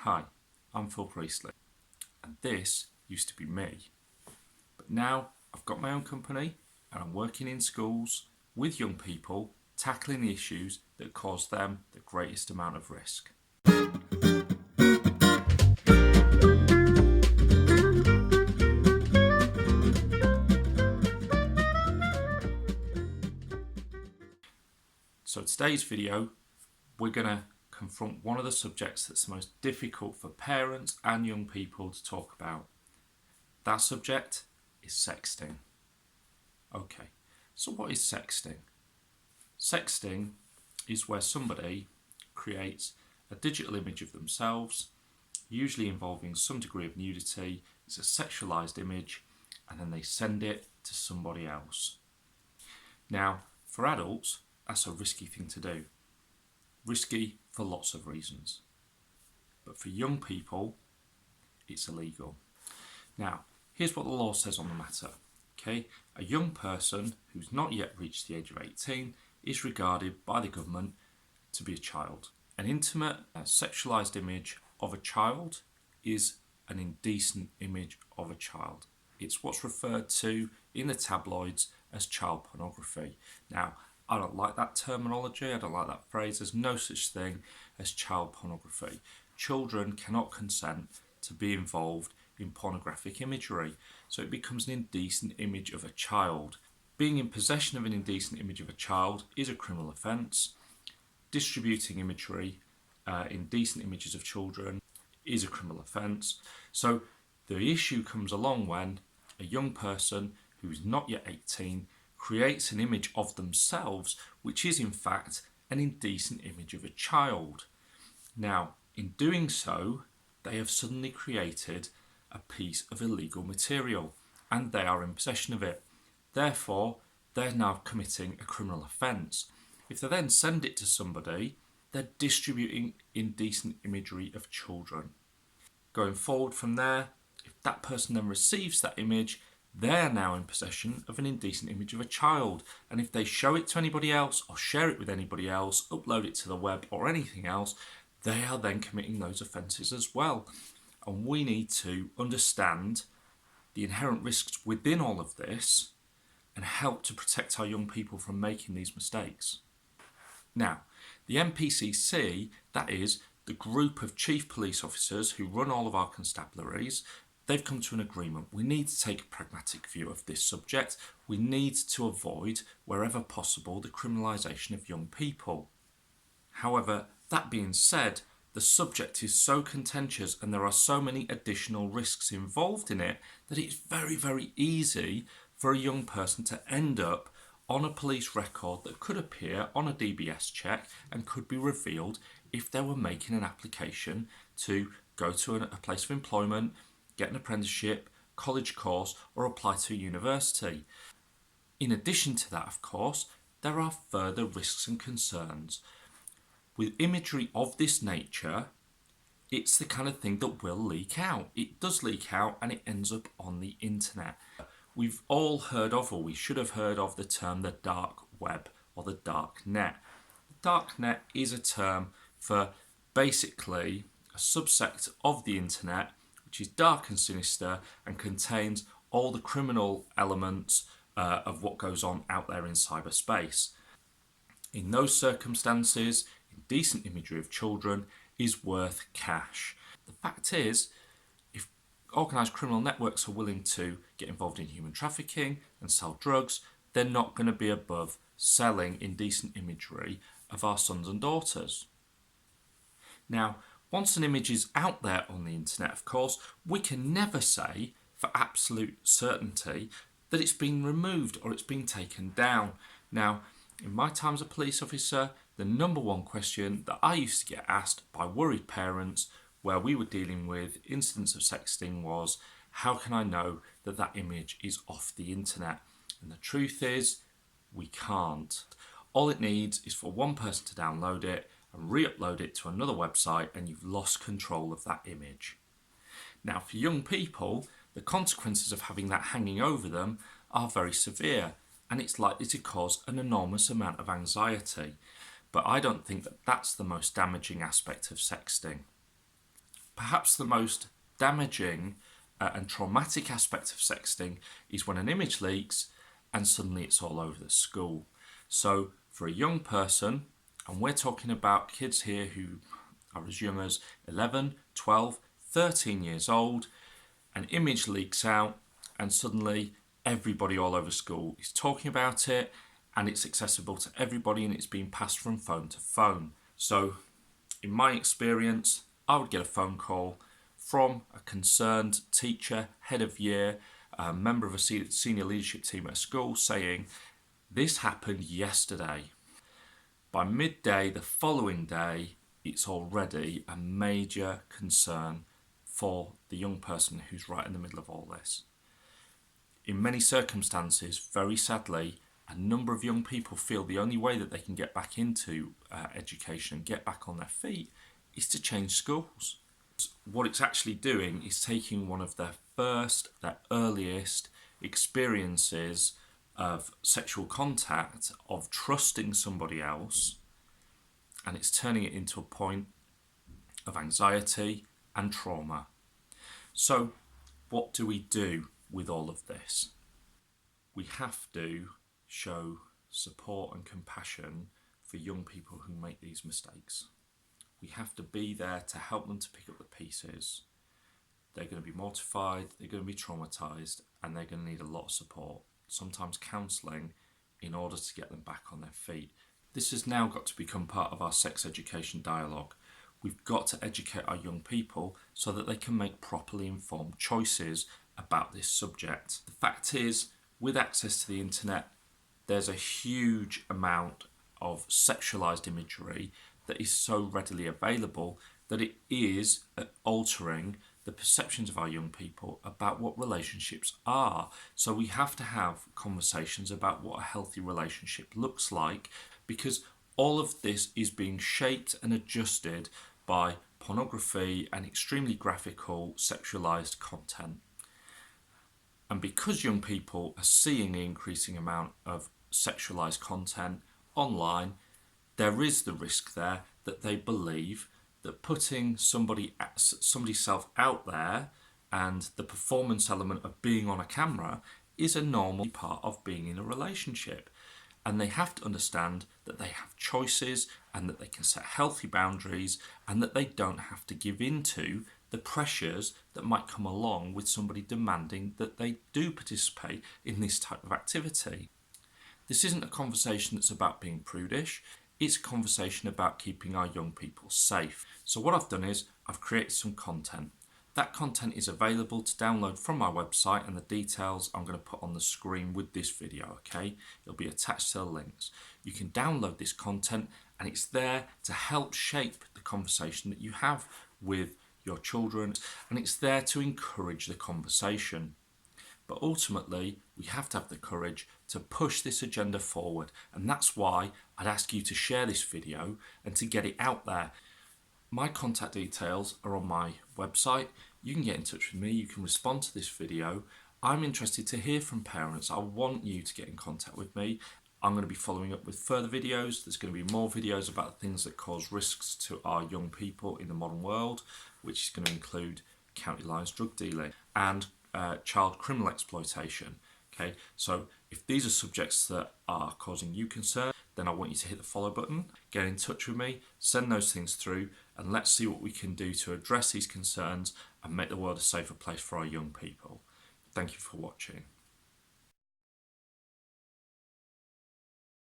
Hi, I'm Phil Priestley, and this used to be me. But now I've got my own company and I'm working in schools with young people, tackling the issues that cause them the greatest amount of risk. So today's video, we're going to confront one of the subjects that's the most difficult for parents and young people to talk about. That subject is sexting. Okay, so what is sexting? Sexting is where somebody creates a digital image of themselves, usually involving some degree of nudity. It's a sexualized image, and then they send it to somebody else. Now, for adults, that's a risky thing to do. Risky for lots of reasons. But for young people, it's illegal. Now, here's what the law says on the matter. Okay, a young person who's not yet reached the age of 18 is regarded by the government to be a child. An intimate, sexualized image of a child is an indecent image of a child. It's what's referred to in the tabloids as child pornography. Now, I don't like that terminology, I don't like that phrase. There's no such thing as child pornography. Children cannot consent to be involved in pornographic imagery, so it becomes an indecent image of a child. Being in possession of an indecent image of a child is a criminal offence. Distributing imagery, indecent images of children, is a criminal offence. So the issue comes along when a young person who's not yet 18 creates an image of themselves which is in fact an indecent image of a child. Now, in doing so, they have suddenly created a piece of illegal material and they are in possession of it. Therefore, they're now committing a criminal offence. If they then send it to somebody, they're distributing indecent imagery of children. Going forward from there, if that person then receives that image, they're now in possession of an indecent image of a child. And if they show it to anybody else or share it with anybody else, upload it to the web or anything else, they are then committing those offences as well. And we need to understand the inherent risks within all of this and help to protect our young people from making these mistakes. Now, the MPCC, that is the group of chief police officers who run all of our constabularies, they've come to an agreement. We need to take a pragmatic view of this subject. We need to avoid, wherever possible, the criminalisation of young people. However, that being said, the subject is so contentious and there are so many additional risks involved in it that it's very, very easy for a young person to end up on a police record that could appear on a DBS check and could be revealed if they were making an application to go to a place of employment, get an apprenticeship, college course, or apply to a university. In addition to that, of course, there are further risks and concerns. With imagery of this nature, it's the kind of thing that will leak out. It does leak out and it ends up on the internet. We've all heard of, or we should have heard of, the term the dark web or the dark net. The dark net is a term for basically a subsect of the internet which is dark and sinister and contains all the criminal elements of what goes on out there in cyberspace. In those circumstances, indecent imagery of children is worth cash. The fact is, if organised criminal networks are willing to get involved in human trafficking and sell drugs, they're not going to be above selling indecent imagery of our sons and daughters. Now, once an image is out there on the internet, of course, we can never say for absolute certainty that it's been removed or it's been taken down. Now, in my time as a police officer, the number one question that I used to get asked by worried parents where we were dealing with incidents of sexting was, how can I know that that image is off the internet? And the truth is, we can't. All it needs is for one person to download it and re-upload it to another website and you've lost control of that image. Now, for young people, the consequences of having that hanging over them are very severe and it's likely to cause an enormous amount of anxiety. But I don't think that that's the most damaging aspect of sexting. Perhaps the most damaging and traumatic aspect of sexting is when an image leaks and suddenly it's all over the school. So for a young person, and we're talking about kids here who are as young as 11, 12, 13 years old, an image leaks out and suddenly everybody all over school is talking about it, and it's accessible to everybody, and it's being passed from phone to phone. So in my experience, I would get a phone call from a concerned teacher, head of year, a member of a senior leadership team at a school saying, "This happened yesterday." By midday the following day, it's already a major concern for the young person who's right in the middle of all this. In many circumstances, very sadly, a number of young people feel the only way that they can get back into education and get back on their feet is to change schools. What it's actually doing is taking one of their earliest experiences of sexual contact, of trusting somebody else, and it's turning it into a point of anxiety and trauma. So what do we do with all of this? We have to show support and compassion for young people who make these mistakes. We have to be there to help them to pick up the pieces. They're going to be mortified, they're going to be traumatized, and they're going to need a lot of support, sometimes counselling, in order to get them back on their feet. This has now got to become part of our sex education dialogue. We've got to educate our young people so that they can make properly informed choices about this subject. The fact is, with access to the internet, there's a huge amount of sexualized imagery that is so readily available that it is altering the perceptions of our young people about what relationships are. So we have to have conversations about what a healthy relationship looks like, because all of this is being shaped and adjusted by pornography and extremely graphical sexualized content. And because young people are seeing an increasing amount of sexualized content online, there is the risk there that they believe that putting somebody's self out there and the performance element of being on a camera is a normal part of being in a relationship. And they have to understand that they have choices and that they can set healthy boundaries and that they don't have to give in to the pressures that might come along with somebody demanding that they do participate in this type of activity. This isn't a conversation that's about being prudish. It's a conversation about keeping our young people safe. So what I've done is I've created some content. That content is available to download from my website, and the details I'm going to put on the screen with this video, okay? It'll be attached to the links. You can download this content and it's there to help shape the conversation that you have with your children, and it's there to encourage the conversation. But ultimately, we have to have the courage to push this agenda forward, and that's why I'd ask you to share this video and to get it out there. My contact details are on my website. You can get in touch with me, you can respond to this video. I'm interested to hear from parents. I want you to get in contact with me. I'm going to be following up with further videos. There's going to be more videos about things that cause risks to our young people in the modern world, which is going to include county lines drug dealing and child criminal exploitation. Okay, so if these are subjects that are causing you concern, then I want you to hit the follow button, get in touch with me, send those things through, and let's see what we can do to address these concerns and make the world a safer place for our young people. Thank you for watching.